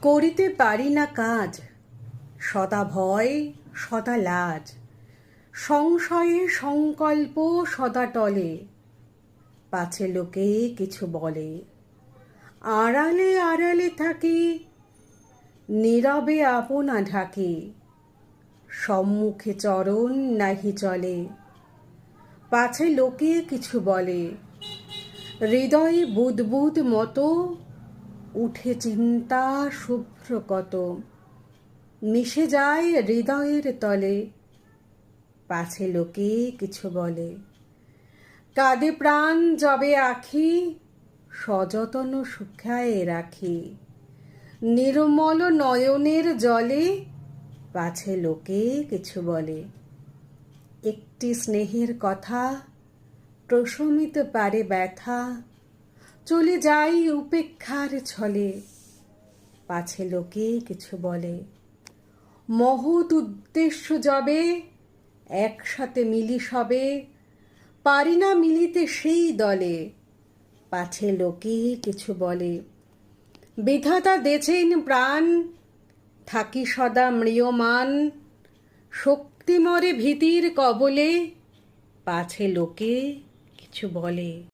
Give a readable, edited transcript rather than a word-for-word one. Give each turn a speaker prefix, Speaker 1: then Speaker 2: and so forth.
Speaker 1: করিতে পারি না কাজ, সদা ভয় সদা লাজ, সংশয়ে সংকল্প সদা টলে, পাছে লোকে কিছু বলে। আড়ালে আড়ালে থাকি, নীরবে আপনা ঢাকি, সম্মুখে চরণ নাহি চলে, পাছে লোকে কিছু বলে। হৃদয়ে বুদবুদ মতো উঠে চিন্তা শুভ্র কত, মিশে যায় হৃদয়ের তলে, পাছে লোকে কিছু বলে। কাঁদে প্রাণ যবে আখি, সযতন শুকায়ে রাখি, নির্মল নয়নের জলে, পাছে লোকে কিছু বলে। একটি স্নেহের কথা প্রশমিত পারে ব্যথা, চলে যাই উপেক্ষার ছলে, পাছে লোকে কিছু বলে। মহৎ উদ্দেশ্য যবে একসাথে মিলি সবে, পারি না মিলিতে সেই দলে, পাছে লোকে কিছু বলে। বিধাতা দেছেন প্রাণ, থাকি সদা ম্রিয়মান, শক্তি মরে ভীতির কবলে, পাছে লোকে কিছু বলে।